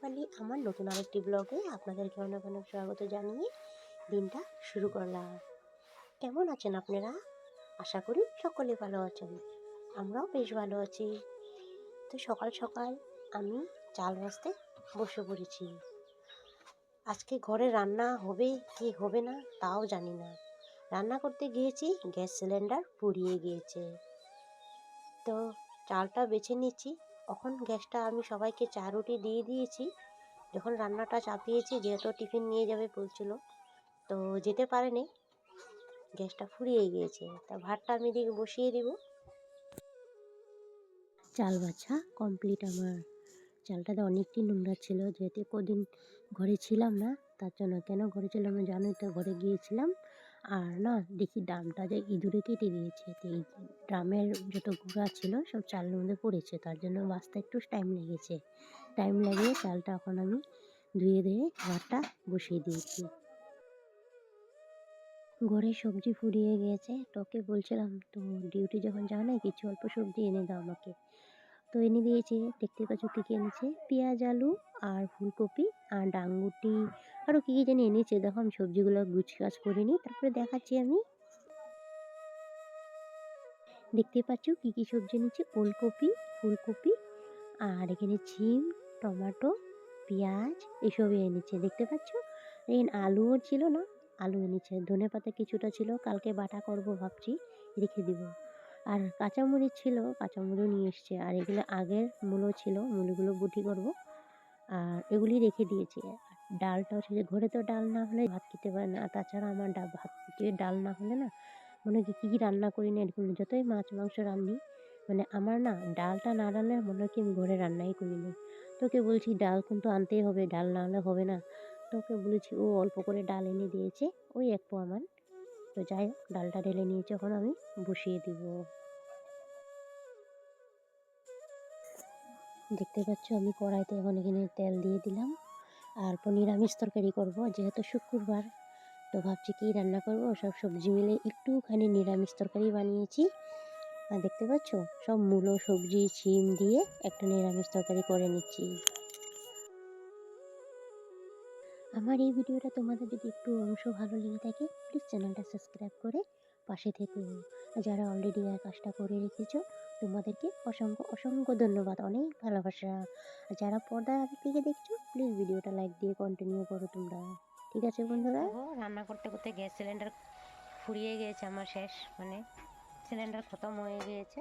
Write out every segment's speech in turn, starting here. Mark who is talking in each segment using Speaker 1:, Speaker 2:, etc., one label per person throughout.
Speaker 1: শেফালি আমার নতুন আরেকটি ব্লগে আপনাদেরকে অনেক অনেক স্বাগত জানিয়ে দিনটা শুরু করলাম। কেমন আছেন আপনারা? আশা করি সকলে ভালো আছেন, আমরাও বেশ ভালো আছি। তো সকাল সকাল আমি চাল ভাজতে বসে পড়েছি। আজকে ঘরে রান্না হবে কি হবে না তাও জানি না। রান্না করতে গিয়েছি, গ্যাস সিলিন্ডার ফুরিয়ে গিয়েছে। তো চালটা বেছে নিচ্ছি। এখন গ্যাসটা আমি সবাইকে চা রুটি দিয়ে দিয়েছি। যখন রান্নাটা চাপিয়েছি, যেহেতু টিফিন নিয়ে যাবে বলছিল, তো যেতে পারেনি, গ্যাসটা ফুরিয়ে গিয়েছে। তা ভাতটা আমি দিকে বসিয়ে দিব। চাল বাছা কমপ্লিট আমার। চালটাতে অনেকটাই নোংরা ছিল, যেহেতু কদিন ঘরে ছিলাম না, তার জন্য। কেন ঘরে ছিলাম না জানোই তো, ঘরে গিয়েছিলাম আর না দেখি ড্রামটা যে ইঁদুরে কেটে দিয়েছে। তো এই ড্রামের যত গুঁড়া ছিল সব চালের মধ্যে পড়েছে, তার জন্য বাঁচতে একটু টাইম লেগেছে। টাইম লাগিয়ে চালটা এখন আমি ধুয়ে ভাতটা বসিয়ে দিয়েছি। ঘরে সবজি ফুরিয়ে গিয়েছে, তোকে বলছিলাম তো ডিউটি যখন যাও না, কিছু অল্প সবজি এনে দাও আমাকে। তো এনে দিয়েছে। দেখতে পাচ্ছ কী কী এনেছে, পেঁয়াজ, আলু আর ফুলকপি আর ডাংবুটি, আরও কী কী জানি এনেছে। দেখো আমি সবজিগুলো গুছগাছ করে নিই, তারপরে দেখাচ্ছি আমি। দেখতে পাচ্ছ কী কী সবজি এনেছে, ওলকপি, ফুলকপি আর এখানে ছিম, টমেটো, পেঁয়াজ এসবই এনেছে। দেখতে পাচ্ছ, এই আলুও ছিল না, আলু এনেছে। ধনেপাতা কিছুটা ছিল, কালকে বাটা করব ভাবছি, রেখে দিব। আর কাঁচামরিচ ছিল, কাঁচামরিচও নিয়ে এসছে। আর এগুলো আগের মূলো ছিল, মূলগুলো বুটি করব। আর এগুলি রেখে দিয়েছি। ডালটা হচ্ছে যে ঘরে তো ডাল না হলে ভাত খেতে পারে না। আর তাছাড়া আমার ভাত ডাল না হলে না, মনে হয় কী কী রান্না করি না এরকম। যতই মাছ মাংস রান্নি, মানে আমার না ডালটা না রান্নালে মনে হয় কি আমি ঘরে রান্নাই করিনি। তোকে বলছি ডাল কিন্তু আনতেই হবে, ডাল না হলে হবে না। তোকে বলেছি, ও অল্প করে ডাল এনে দিয়েছে, ওই এক পোয়া মান। তো যাই হোক, ডালটা ঢেলে নিয়েছি, এখন আমি বসিয়ে দিব। দেখতে পাচ্ছ আমি কড়াইতে এখন এখানে তেল দিয়ে দিলাম। আর নিরামিষ তরকারি করব, যেহেতু শুক্রবার। তো ভাবছি কী রান্না করব, সব সবজি মিলে একটুখানি নিরামিষ তরকারি বানিয়েছি। আর দেখতে পাচ্ছ সব মূলো, সবজি, শিম দিয়ে একটা নিরামিষ তরকারি করে নিচ্ছি। আমার এই ভিডিওটা তোমাদের যদি একটু অংশ ভালো লেগে থাকে, প্লিজ চ্যানেলটা সাবস্ক্রাইব করে পাশে থেকো। যারা অলরেডি আর কাজটা করে রেখেছো, তোমাদেরকে অসংখ্য অসংখ্য ধন্যবাদ, অনেক ভালোবাসা। আর যারা পর্দার আগে থেকে দেখছো, প্লিজ ভিডিওটা লাইক দিয়ে কন্টিনিউ করো তোমরা। ঠিক আছে বন্ধুরা? রান্না করতে করতে গ্যাস সিলিন্ডার ফুরিয়ে গিয়েছে আমার, শেষ, মানে সিলিন্ডার খতম হয়ে গিয়েছে।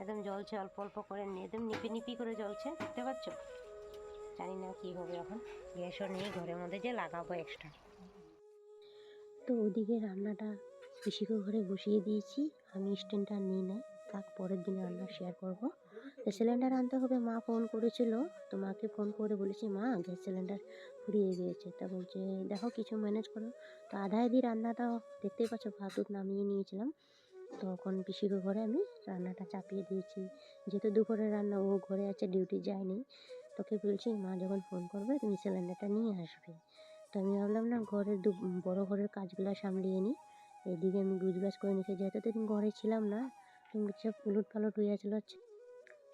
Speaker 1: একদম জ্বলছে অল্প অল্প করে, একদম নিপি নিপি করে জ্বলছে, দেখতে পাচ্ছ। জানি না কী হবে এখন, গ্যাসও নেই ঘরের মধ্যে যে লাগাবো এক্সট্রা। তো ওদিকে রান্নাটা পিসিকে ঘরে বসিয়ে দিয়েছি, আমি স্ট্যান্ডটা নিই নাই, থাক পরের দিনে রান্না শেয়ার করব। তো সিলিন্ডার আনতে হবে, মা ফোন করেছিল, তো মাকে ফোন করে বলেছি, মা গ্যাস সিলিন্ডার ফুরিয়ে গিয়েছে। তা বলছে দেখো কিছু ম্যানেজ করো। তো আধায় দিয়ে রান্নাটা দেখতেই পাচ্ছ, ভাত নামিয়ে নিয়েছিলাম। তখন পিসিকে ঘরে আমি রান্নাটা চাপিয়ে দিয়েছি, যেহেতু দুপুরের রান্না, ও ঘরে আছে, ডিউটি যায়নি। তোকে বলছি, মা যখন ফোন করবে তুমি সিলিন্ডারটা নিয়ে আসবে। তো আমি ভাবলাম না, ঘরের বড়ো ঘরের কাজগুলো সামলিয়ে নিই। এদিকে আমি গুছগাছ করে নিয়েছি, যেহেতু তো দিন ঘরে ছিলাম না, তুমি সব উলট পালট হয়েছিল,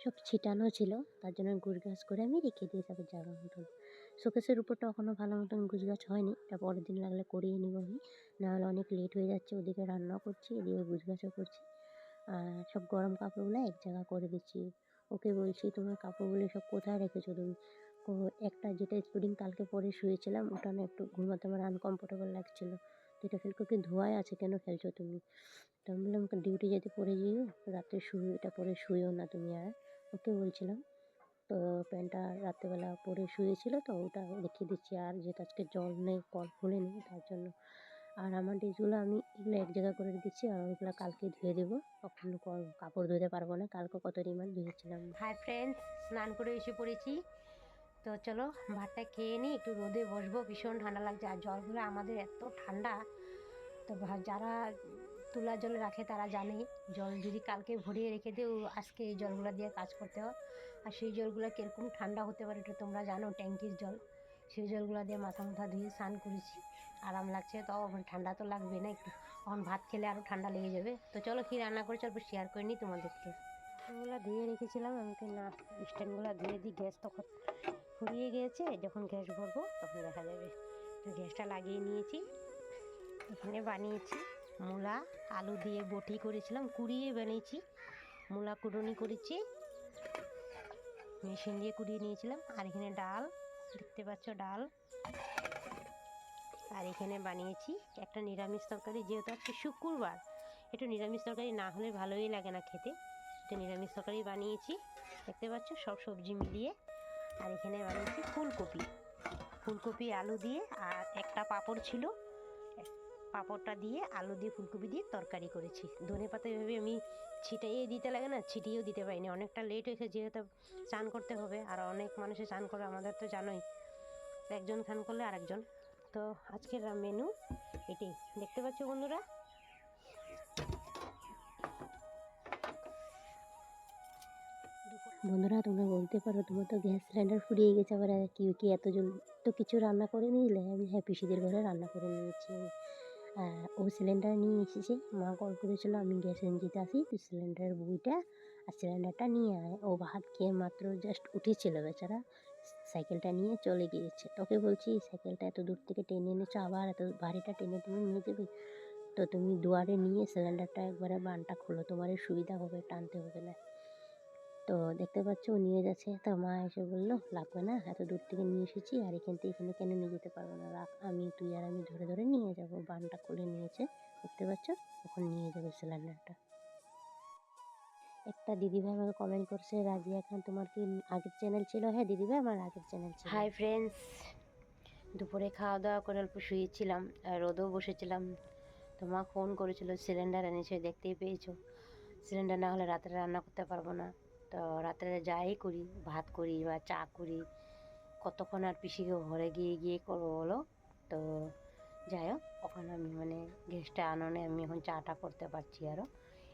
Speaker 1: সব ছিটানো ছিল, তার জন্য গুছগাছ করে আমি রেখে দিয়ে যাবো জায়গা মতন। শোকেসের উপরটা এখনও ভালো মতন গুছগাছ হয়নি, এটা পরের দিন লাগলে করিয়ে নিব আমি, নাহলে অনেক লেট হয়ে যাচ্ছে। ওদিকে রান্নাও করছি, এদিকে গুছগাছও করছি। আর সব গরম কাপড়গুলো এক জায়গা করে দিচ্ছি। ওকে বলছি, তোমার কাপড়গুলো সব কোথায় রেখেছো তুমি? একটা যেটা স্পুডিং কালকে পরে শুয়েছিলাম, ওটা না একটু ঘুমাতে আমার আনকমফোর্টেবল লাগছিলো। তো এটা ফেলকো কি ধোয়াই আছে, কেন ফেলছো তুমি? তো আমি বললাম ডিউটি যেতে পরে যেও, রাতে এটা পরে শুয়েও না তুমি। আর ওকে বলছিলাম। তো প্যান্টটা রাত্রেবেলা পরে শুয়েছিল, তো ওটা রেখে দিচ্ছি। আর যেহেতু আজকে জল নেই, কল খুলেনি, তার জন্য। আর আমার ড্রেসগুলো আমি এগুলো এক জায়গা করে দিচ্ছি, আর ওইগুলো কালকে ধুয়ে দেবো। কখন কাপড় ধুতে পারবো না, কালকে কত রিমান ধুয়েছিলাম। হাই ফ্রেন্ডস, স্নান করে এসে পড়েছি। তো চলো ভাতটা খেয়ে নিই, একটু রোদে বসবো, ভীষণ ঠান্ডা লাগছে। আর জলগুলো আমাদের এত ঠান্ডা, তো যারা তুলা জলে রাখে তারা জানে, জল যদি কালকে ভরিয়ে রেখে দিও, আজকে এই জলগুলো দিয়ে কাজ করতে হয়। আর সেই জলগুলো কীরকম ঠান্ডা হতে পারে এটা তোমরা জানো, ট্যাঙ্কির জল। সেই জলগুলো দিয়ে মাথা ধুয়ে স্নান করেছি, আরাম লাগছে। তো ঠান্ডা তো লাগবে না একটু, এখন ভাত খেলে আরও ঠান্ডা লেগে যাবে। তো চলো কী রান্না করেছি অল্প শেয়ার করে নিই তোমাদেরকে। ওগুলো ধুয়ে রেখেছিলাম, আমি না স্ট্যান্ডগুলো ধুয়ে দিই, গ্যাস তখন ফুরিয়ে গিয়েছে, যখন গ্যাস ভরবো তখন দেখা যাবে। তো গ্যাসটা লাগিয়ে নিয়েছি। এখানে বানিয়েছি মূলা আলু দিয়ে বটি করেছিলাম, কুড়িয়ে বানিয়েছি। মূলা কুড়ুনি করেছি, মেশিন দিয়ে কুড়িয়ে নিয়েছিলাম। আর এখানে ডাল দেখতে পাচ্ছ, ডাল। আর এখানে বানিয়েছি একটা নিরামিষ তরকারি, যেহেতু আজকে শুক্রবার, একটু নিরামিষ তরকারি না হলে ভালোই লাগে না খেতে। একটা নিরামিষ তরকারি বানিয়েছি, দেখতে পাচ্ছ, সব সবজি মিলিয়ে। আর এখানে বানিয়েছি ফুলকপি আলু দিয়ে, আর একটা পাঁপড় ছিল, পাঁপড়টা দিয়ে আলু দিয়ে ফুলকপি দিয়ে তরকারি করেছি। ধনেপাতা এভাবে আমি ছিটাইয়ে দিতে লাগে না, ছিটিয়েও দিতে পারিনি, অনেকটা লেট হয়েছে, যেহেতু চান করতে হবে। আর অনেক মানুষে চান করে, আমাদের তো জানোই, একজন খান করলে আরেকজন। তো আজকের মেনু এটাই, দেখতে পাচ্ছ বন্ধুরা। বন্ধুরা তোমরা বলতে পারো, তোমার তো গ্যাস সিলিন্ডার ফুরিয়ে গেছে, আবার কি এত তো কিছু রান্না করে নিলে। আমি হ্যাঁ, পিসিদের ঘরে রান্না করে নিয়েছি। ও সিলিন্ডার নিয়ে এসেছে, মা কল করেছিল আমি গ্যাস এনজিতে আসি, তুই সিলিন্ডারের বইটা আর সিলিন্ডারটা নিয়ে আয়। ও ভাত খেয়ে মাত্র জাস্ট উঠেছিল বেচারা, সাইকেলটা নিয়ে চলে গিয়েছে। তোকে বলছি সাইকেলটা এত দূর থেকে টেনে এনেছো, আবার এত ভারীটা টেনে টেনে নিয়ে যাবে, তো তুমি দুয়ারে নিয়ে সিলিন্ডারটা একবারে বানটা খোলো, তোমারই সুবিধা হবে, টানতে হবে না। তো দেখতে পাচ্ছ ও নিয়ে যাচ্ছে। তো মা এসে বললো লাগবে না, এত দূর থেকে নিয়ে এসেছি, আর এখান থেকে এখানে কেন নিয়ে যেতে পারবো না, রাখ, তুই আর আমি ধরে ধরে নিয়ে যাবো। বানটা খুলে নিয়েছে, দেখতে পাচ্ছ, এখন নিয়ে যাবে সিলিন্ডারটা। একটা দিদিভাই আমাকে কমেন্ট করছে, রাজিয়া খান তোমার কি আগের চ্যানেল ছিল? হ্যাঁ দিদিভাই, আমার আগের চ্যানেল ছিল। হাই ফ্রেন্ডস, দুপুরে খাওয়া দাওয়া করে অল্প শুয়েছিলাম, রোদেও বসেছিলাম। তো মা ফোন করেছিল, সিলিন্ডার এনেছে, দেখতেই পেয়েছো। সিলিন্ডার না হলে রাত্রে রান্না করতে পারবো না। তো রাত্রে যাই করি, ভাত করি বা চা করি, কতক্ষণ আর পিসিকে ঘরে গিয়ে গিয়ে করবো বলো। তো যাই হোক, ওখানে আমি গ্যাসটা আননে আমি এখন চাটা করতে পারছি। আরও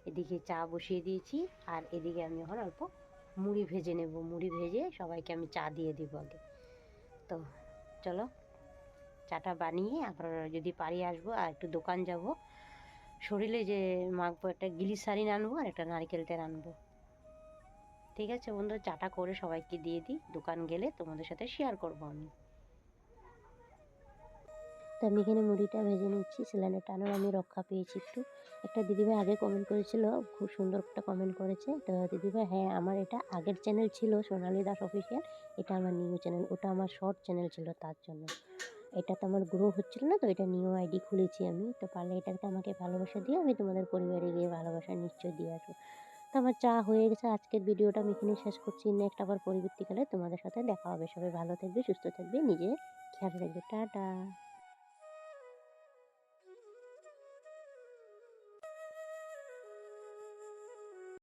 Speaker 1: এদিকে চা বসিয়ে দিয়েছি, আর এদিকে আমি এখন অল্প মুড়ি ভেজে নেব। মুড়ি ভেজে সবাইকে আমি চা দিয়ে দিব আগে। তো চলো চাটা বানিয়ে আবার যদি পারি আসবো, আর একটু দোকান যাব, শরীরে যে মাখবো, একটা গ্লিসারিন আনবো আর একটা নারকেল তেল আনবো। ঠিক আছে বন্ধুরা, চাটা করে সবাইকে দিয়ে দিই, দোকান গেলে তোমাদের সাথে শেয়ার করব আমি। তো আমি এখানে মুড়িটা ভেজে নিচ্ছি, সিলিন্ডারটা আনার আমি রক্ষা পেয়েছি একটু। একটা দিদিভাই আগে কমেন্ট করেছিল, খুব সুন্দর একটা কমেন্ট করেছে। তো দিদিভাই, হ্যাঁ আমার এটা আগের চ্যানেল ছিল সোনালী দাস অফিসিয়াল, এটা আমার নিউ চ্যানেল, ওটা আমার শর্ট চ্যানেল ছিল, তার জন্য এটা তো আমার গ্রো হচ্ছিল না, তো এটা নিউ আইডি খুলেছি আমি। তো পারলে এটাকে আমাকে ভালোবাসা দিয়ে আমি তোমাদের পরিবারে গিয়ে ভালোবাসা নিশ্চয় দিয়ে আসবো। তো আমার চা হয়ে গেছে, আজকের ভিডিওটা আমি এখানে শেষ করছি। নেক্সট আবার পরবর্তীকালে তোমাদের সাথে দেখা হবে। সবাই ভালো থাকবে, সুস্থ থাকবে, নিজের খেয়াল রাখবে। টাটা।